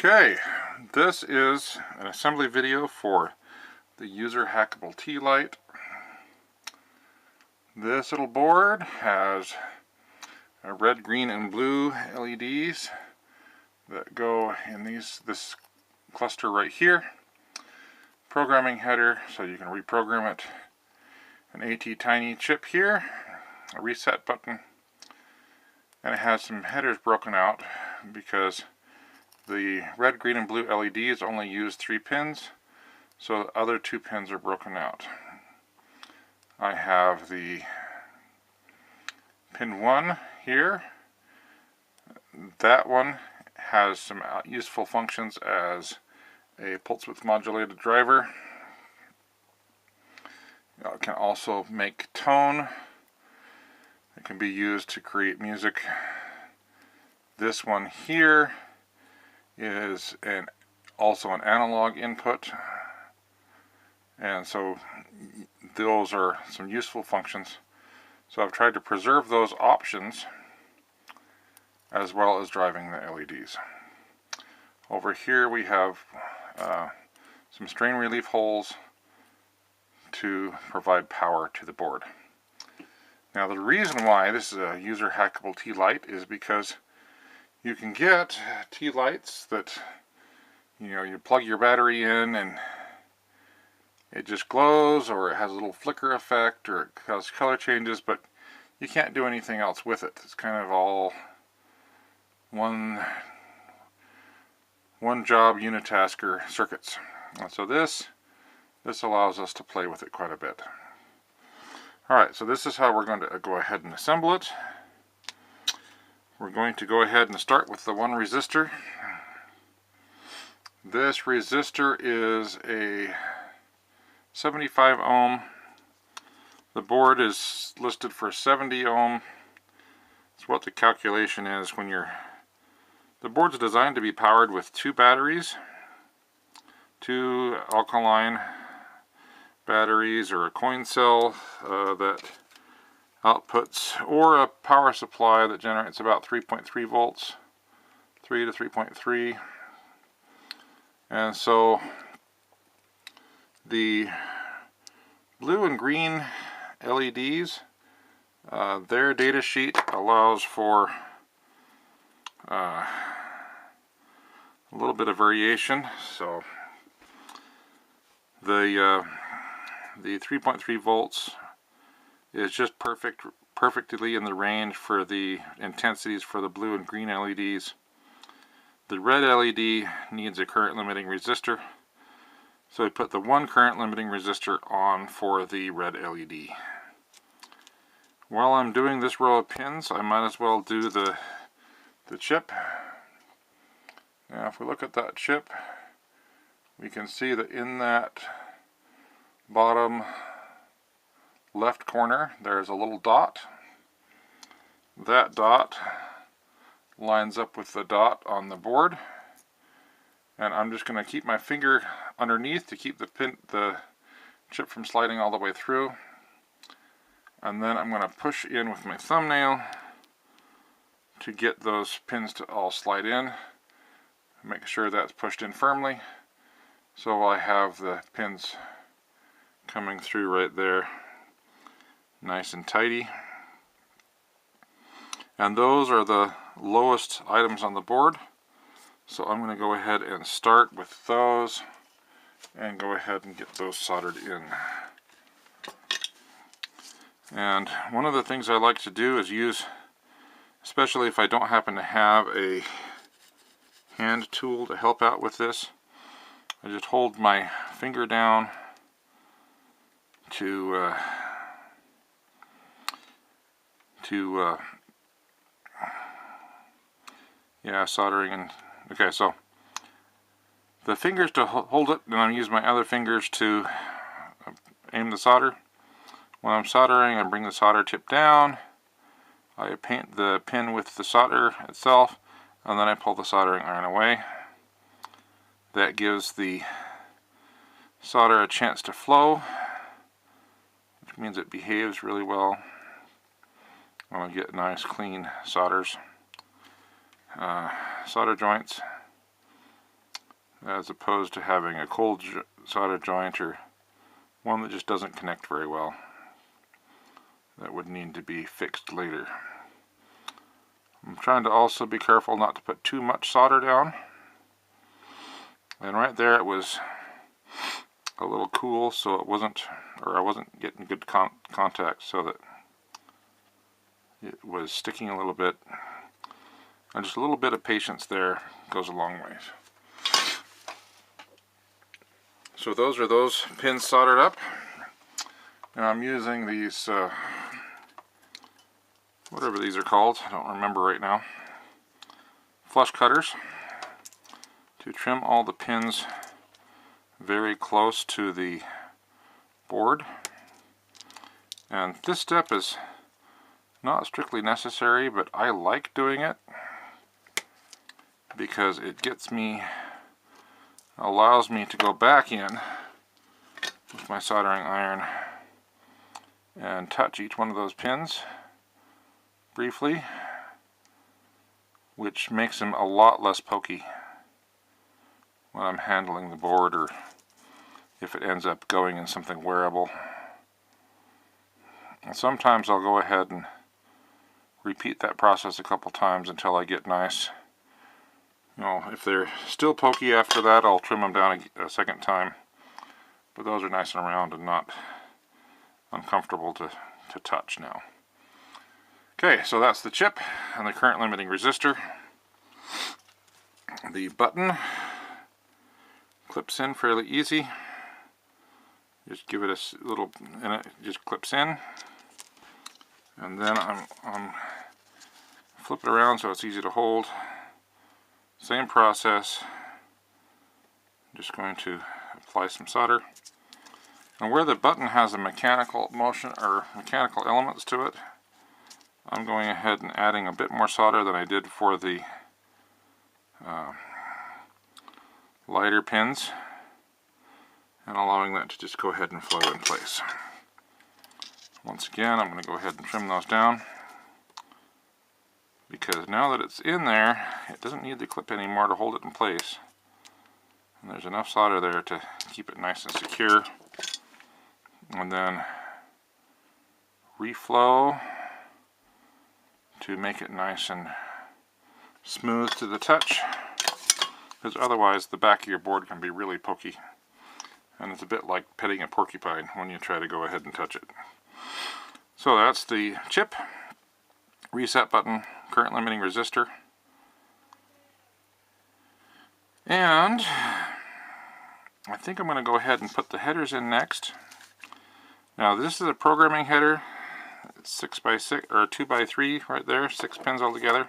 Okay, this is an assembly video for the Userhackable tea light. This little board has red, green, and blue LEDs that go in this cluster right here. Programming header, so you can reprogram it. An AT tiny chip here, a reset button, and it has some headers broken out because the red, green, and blue LEDs only use 3 pins, so the other 2 pins are broken out. I have the pin 1 here. That one has some useful functions as a pulse width modulated driver. It can also make tone. It can be used to create music. This one here is also an analog input, and so those are some useful functions. So I've tried to preserve those options as well as driving the LEDs. Over here we have some strain relief holes to provide power to the board. Now the reason why this is a Userhackable tea light is because you can get tea lights that you plug your battery in and it just glows, or it has a little flicker effect, or it causes color changes, but you can't do anything else with it. It's kind of all one job unitasker circuits. And so this allows us to play with it quite a bit. Alright, so this is how we're going to go ahead and assemble it. We're going to go ahead and start with the one resistor. This resistor is a 75 ohm. The board is listed for 70 ohm. It's what the calculation is when the board's designed to be powered with 2 batteries, 2 alkaline batteries, or a coin cell that outputs, or a power supply that generates about 3.3 volts, 3 to 3.3. And so the blue and green LEDs, their data sheet allows for a little bit of variation. So the 3.3 volts is just perfectly in the range for the intensities for the blue and green LEDs. The red LED needs a current limiting resistor, so we put the 1 current limiting resistor on for the red LED. While I'm doing this row of pins, I might as well do the chip. Now if we look at that chip, we can see that in that bottom left corner there's a little dot. That dot lines up with the dot on the board, and I'm just going to keep my finger underneath to keep the chip from sliding all the way through, and then I'm going to push in with my thumbnail to get those pins to all slide in. Make sure that's pushed in firmly, so I have the pins coming through right there nice and tidy. And those are the lowest items on the board, so I'm going to go ahead and start with those and go ahead and get those soldered in. And one of the things I like to do is use, especially if I don't happen to have a hand tool to help out with this, I just hold my finger down to soldering. And okay, so the fingers to hold it, and I'm using my other fingers to aim the solder. When I'm soldering, I bring the solder tip down, I paint the pin with the solder itself, and then I pull the soldering iron away. That gives the solder a chance to flow, which means it behaves really well. I want to get nice clean solder joints. as opposed to having a cold solder joint or one that just doesn't connect very well. That would need to be fixed later. I'm trying to also be careful not to put too much solder down. And right there it was a little cool, so it wasn't, or I wasn't getting good contact, so that it was sticking a little bit. And just a little bit of patience there goes a long ways. So those are those pins soldered up. Now I'm using these, whatever these are called, I don't remember right now, flush cutters, to trim all the pins very close to the board. And this step is not strictly necessary, but I like doing it because it allows me to go back in with my soldering iron and touch each one of those pins briefly, which makes them a lot less pokey when I'm handling the board, or if it ends up going in something wearable. And sometimes I'll go ahead and repeat that process a couple times until I get nice. You know, if they're still pokey after that, I'll trim them down a second time. But those are nice and round and not uncomfortable to touch now. Okay, so that's the chip and the current limiting resistor. The button clips in fairly easy. Just give it a little, and it just clips in. And then I'm flip it around so it's easy to hold. Same process. I'm just going to apply some solder. And where the button has a mechanical motion or mechanical elements to it, I'm going ahead and adding a bit more solder than I did for the lighter pins, and allowing that to just go ahead and flow in place. Once again, I'm going to go ahead and trim those down, because now that it's in there, it doesn't need the clip anymore to hold it in place. And there's enough solder there to keep it nice and secure. And then reflow to make it nice and smooth to the touch, because otherwise the back of your board can be really pokey, and it's a bit like petting a porcupine when you try to go ahead and touch it. So that's the chip, reset button, current limiting resistor, and I think I'm going to go ahead and put the headers in next. Now this is a programming header. It's 6x6 or 2x3 right there, 6 pins all together.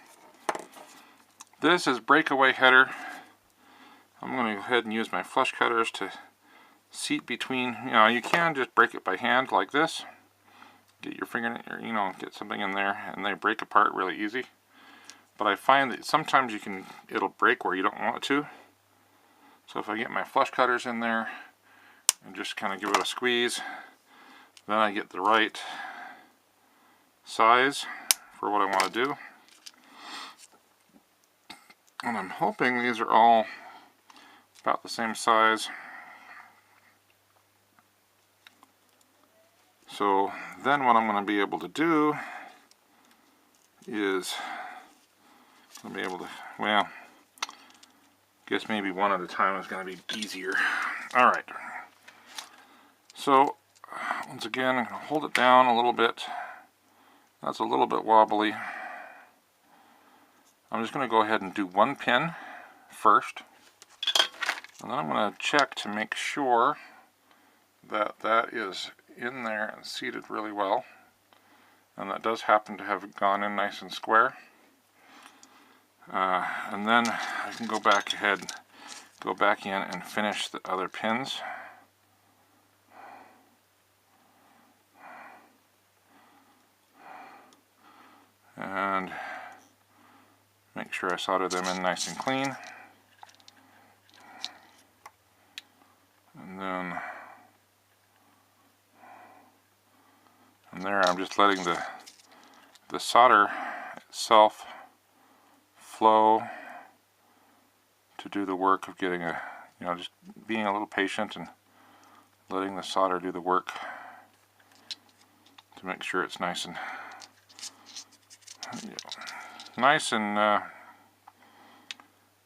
This is breakaway header. I'm going to go ahead and use my flush cutters to seat between. You know, you can just break it by hand like this. Get your finger, you know, get something in there, and they break apart really easy. But I find that sometimes it'll break where you don't want it to. So if I get my flush cutters in there and just kind of give it a squeeze, then I get the right size for what I want to do. And I'm hoping these are all about the same size. So then what I'm going to be able to do is I'll be able to, well, guess maybe one at a time is going to be easier. Alright, so once again I'm going to hold it down a little bit. That's a little bit wobbly. I'm just going to go ahead and do one pin first, and then I'm going to check to make sure that that is in there and seated really well, and that does happen to have gone in nice and square. And then I can go back in and finish the other pins. And make sure I solder them in nice and clean. And then, and there I'm just letting the solder itself flow to do the work of getting a You know, just being a little patient and letting the solder do the work to make sure it's nice and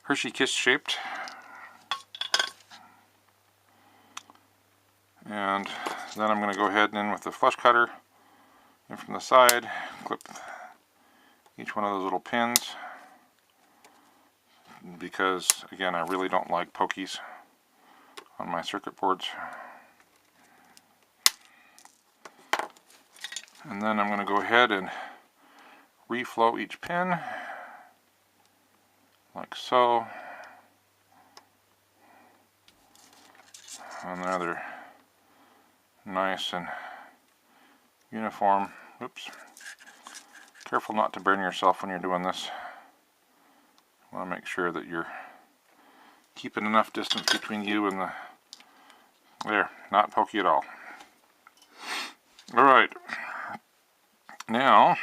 Hershey Kiss shaped. And then I'm going to go ahead and in with the flush cutter and from the side clip each one of those little pins, because again I really don't like pokies on my circuit boards. And then I'm going to go ahead and reflow each pin like so. And there they're nice and uniform. Oops. Careful not to burn yourself when you're doing this. You want to make sure that you're keeping enough distance between you and the... There, not pokey at all. Alright. Now,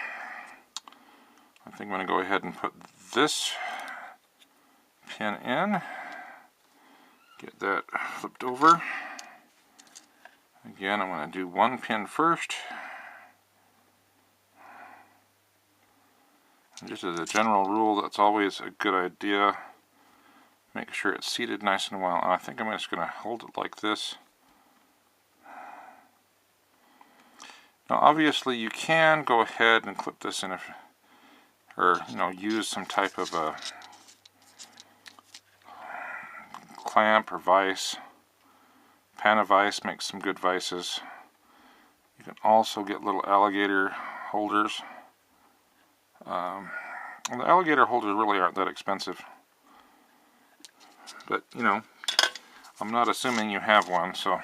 I think I'm going to go ahead and put this pin in. Get that flipped over. Again, I'm going to do one pin first. And just as a general rule, that's always a good idea. Make sure it's seated nice and well. And I think I'm just going to hold it like this. Now obviously you can go ahead and clip this in, or use some type of a clamp or vise. Panavise makes some good vices. You can also get little alligator holders. The alligator holders really aren't that expensive. But, I'm not assuming you have one, so...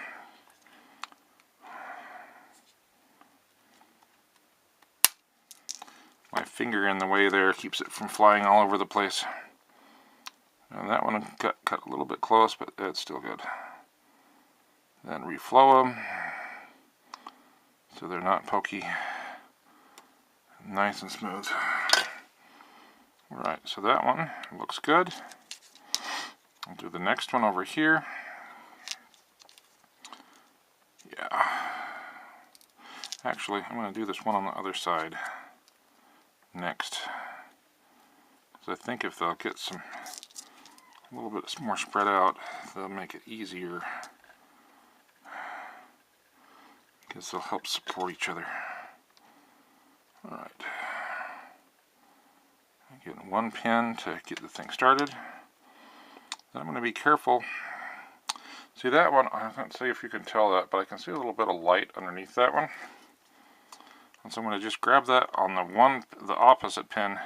My finger in the way there keeps it from flying all over the place. And that one got cut a little bit close, but it's still good. Then reflow them so they're not pokey. Nice and smooth. Alright, so that one looks good. I'll do the next one over here. Yeah. Actually, I'm going to do this one on the other side next. Because I think if they'll get a little bit more spread out, they'll make it easier. Because they'll help support each other. Alright. Get one pin to get the thing started. Then I'm going to be careful. See that one, I can't see if you can tell that, but I can see a little bit of light underneath that one. And so I'm going to just grab that on the opposite pin,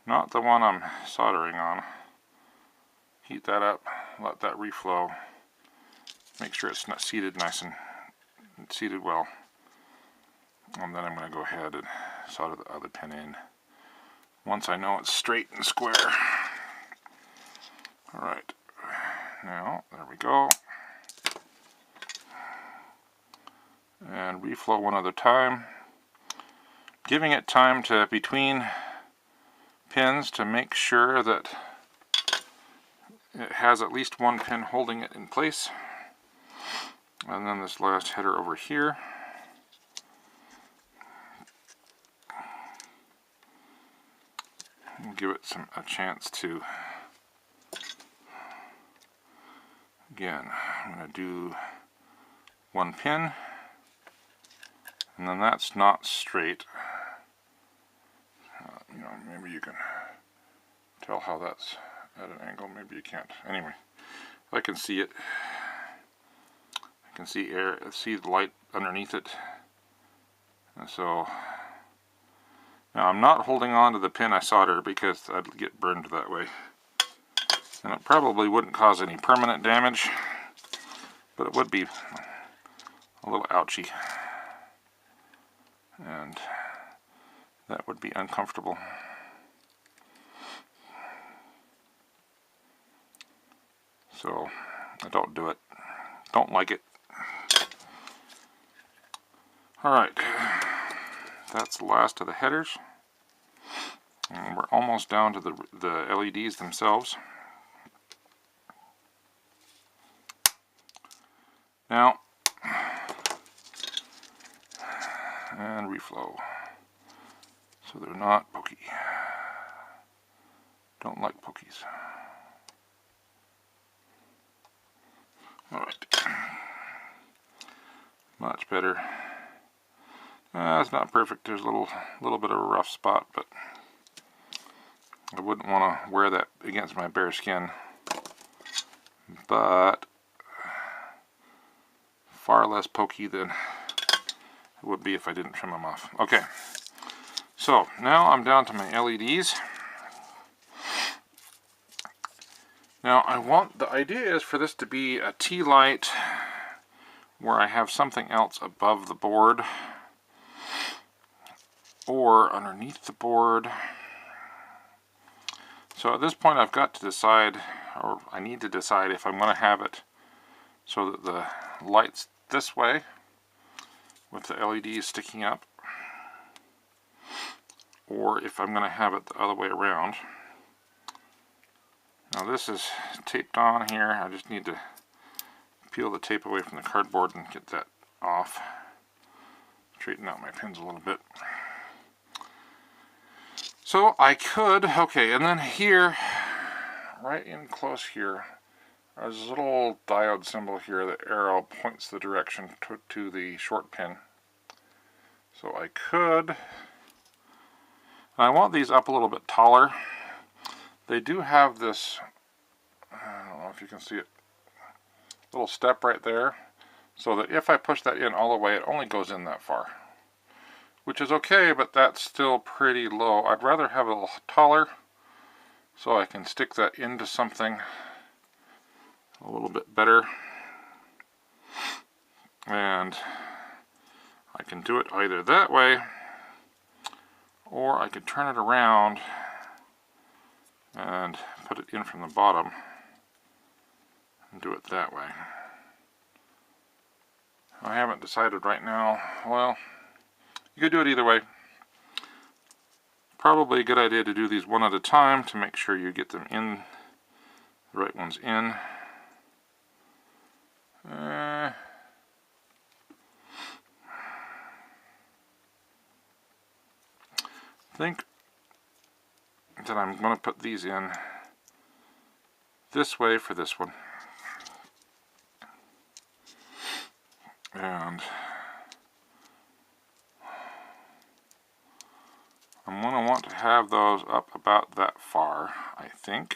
not the one I'm soldering on. Heat that up, let that reflow. Make sure it's not seated nice and seated well. And then I'm going to go ahead and solder the other pin in once I know it's straight and square. Alright, now there we go. And reflow one other time, giving it time to between pins to make sure that it has at least one pin holding it in place. And then this last header over here. We'll give it a chance to, again, I'm going to do one pin, and then that's not straight. Maybe you can tell how that's at an angle, maybe you can't. Anyway, I can see it. I can see the light underneath it. And so now I'm not holding on to the pin I soldered because I'd get burned that way. And it probably wouldn't cause any permanent damage, but it would be a little ouchy. And that would be uncomfortable. So I don't do it. Don't like it. Alright, that's the last of the headers. And we're almost down to the LEDs themselves. Now, and reflow, so they're not pokey. Don't like pokies. Alright. Much better. It's not perfect. There's a little bit of a rough spot, but I wouldn't want to wear that against my bare skin. But far less pokey than it would be if I didn't trim them off. Okay, so now I'm down to my LEDs. Now the idea is for this to be a tea light where I have something else above the board or underneath the board. So at this point I've got to decide, or I need to decide, if I'm going to have it so that the light's this way with the LEDs sticking up, or if I'm going to have it the other way around. Now this is taped on here. I just need to peel the tape away from the cardboard and get that off. Straighten out my pins a little bit. So I could, okay, and then here, right in close here, there's a little diode symbol here. The arrow points the direction to the short pin. So I could, I want these up a little bit taller. They do have this, I don't know if you can see it, little step right there, so that if I push that in all the way, it only goes in that far. Which is okay, but that's still pretty low. I'd rather have it a little taller so I can stick that into something a little bit better. And I can do it either that way, or I could turn it around and put it in from the bottom and do it that way. I haven't decided right now. Well, you could do it either way. Probably a good idea to do these one at a time to make sure you get them in, the right ones in. I think that I'm going to put these in this way for this one. And I'm going to want to have those up about that far, I think.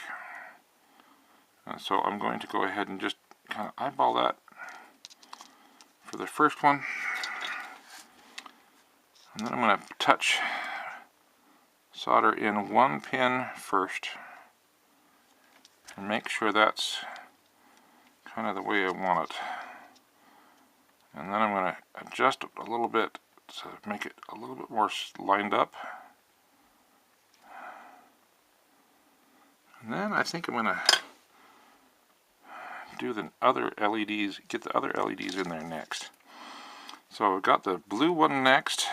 And so I'm going to go ahead and just kind of eyeball that for the first one. And then I'm going to solder in one pin first and make sure that's kind of the way I want it. And then I'm going to adjust it a little bit to make it a little bit more lined up. And then I think I'm going to do the other LEDs, get the other LEDs in there next. So I've got the blue one next.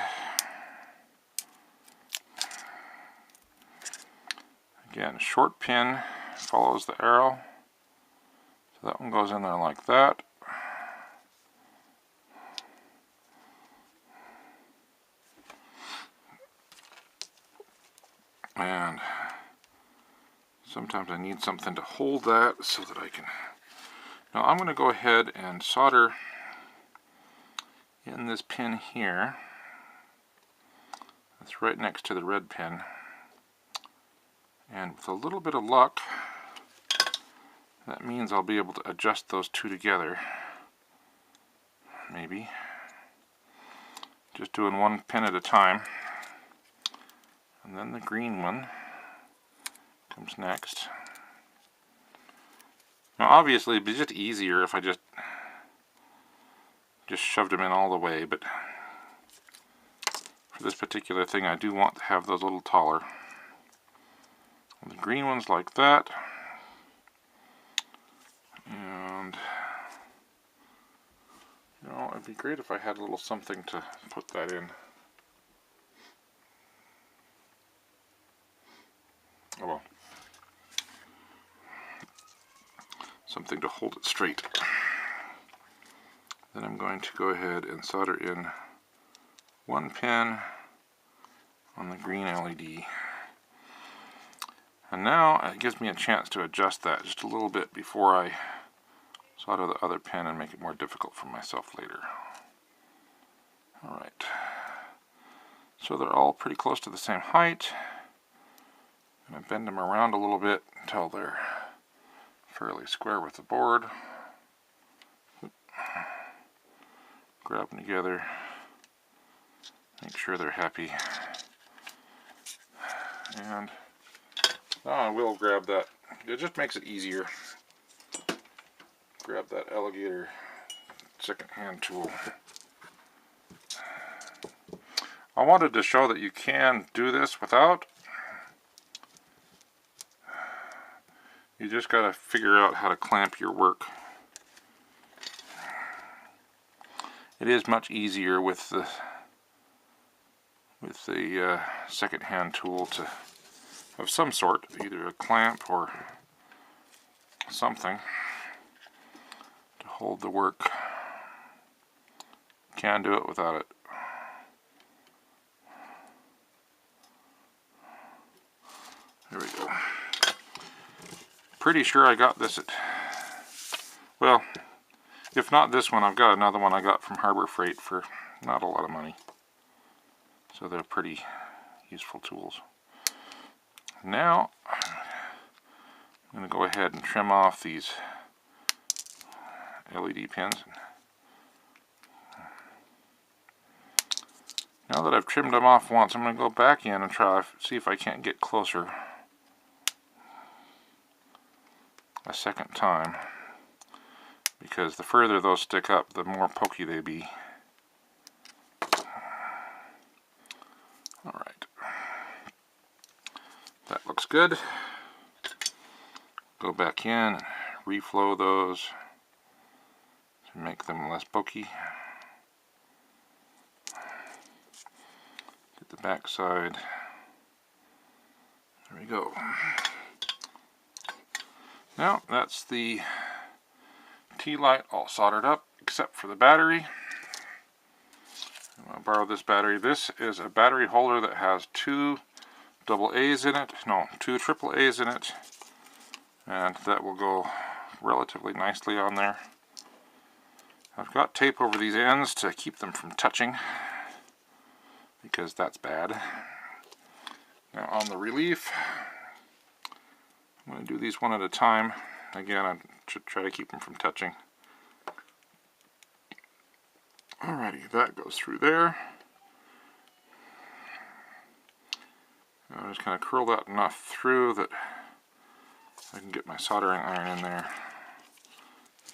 Again, short pin follows the arrow. So that one goes in there like that. And sometimes I need something to hold that so that I can... Now I'm going to go ahead and solder in this pin here. That's right next to the red pin. And with a little bit of luck, that means I'll be able to adjust those two together. Maybe. Just doing one pin at a time. And then the green one comes next. Now obviously it'd be just easier if I just shoved them in all the way, but for this particular thing I do want to have those a little taller. And the green ones like that. And you know, it'd be great if I had a little something to put that in. Oh well. Something to hold it straight. Then I'm going to go ahead and solder in one pin on the green LED. And now it gives me a chance to adjust that just a little bit before I solder the other pin and make it more difficult for myself later. Alright, so they're all pretty close to the same height. I'm going to bend them around a little bit until they're fairly square with the board. Grab them together, make sure they're happy, and now I will grab that. It just makes it easier. Grab that alligator second hand tool. I wanted to show that you can do this without. You just got to figure out how to clamp your work. It is much easier with the second hand tool to of some sort, either a clamp or something to hold the work. You can do it without it. There we go. Pretty sure I got this at, well, if not this one, I've got another one I got from Harbor Freight for not a lot of money. So they're pretty useful tools. Now, I'm going to go ahead and trim off these LED pins. Now that I've trimmed them off once, I'm going to go back in and try to see if I can't get closer a second time, because the further those stick up, the more pokey they be. Alright, that looks good. Go back in and reflow those to make them less pokey. Get the back side. There we go. Now that's the T-light all soldered up except for the battery. I'm going to borrow this battery. This is a battery holder that has two AA's in it, no, two AAA's in it, and that will go relatively nicely on there. I've got tape over these ends to keep them from touching, because that's bad. Now on the relief, I'm going to do these one at a time. Again, I should try to keep them from touching. Alrighty, that goes through there. I'll just kind of curl that enough through that I can get my soldering iron in there.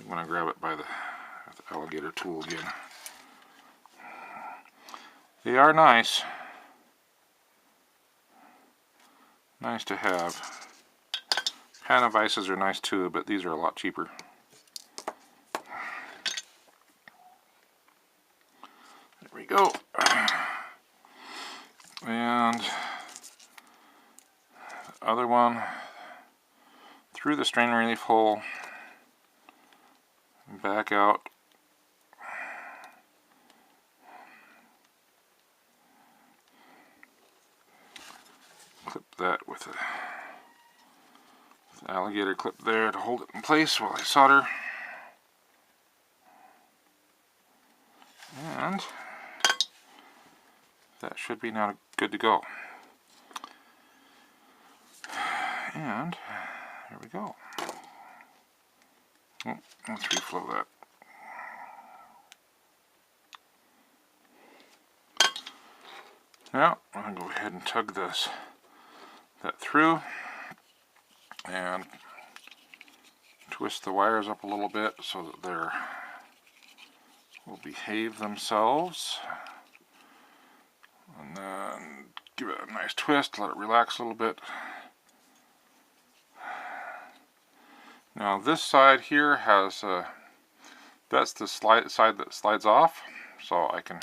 I'm going to grab it by the alligator tool again. They are nice. Nice to have. Pan of vices are nice too, but these are a lot cheaper. There we go. And the other one through the strain relief hole, back out. Clip that with a alligator clip there to hold it in place while I solder. And that should be now good to go. And there we go. Oh, let's reflow that. Now I'm going to go ahead and tug that through and twist the wires up a little bit so that they will behave themselves, and then give it a nice twist, let it relax a little bit. Now this side here has that's the side that slides off, so I can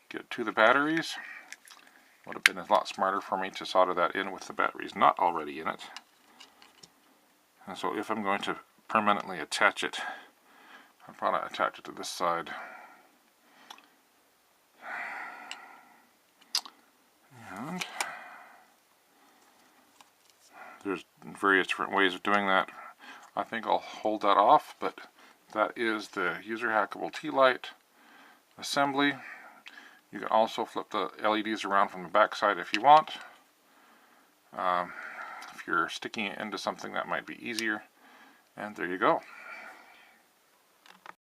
get to the batteries. Would have been a lot smarter for me to solder that in with the batteries not already in it. And so if I'm going to permanently attach it, I'll probably attach it to this side. And there's various different ways of doing that. I think I'll hold that off, but that is the Userhackable tea light assembly. You can also flip the LEDs around from the back side if you want. If you're sticking it into something, that might be easier. And there you go.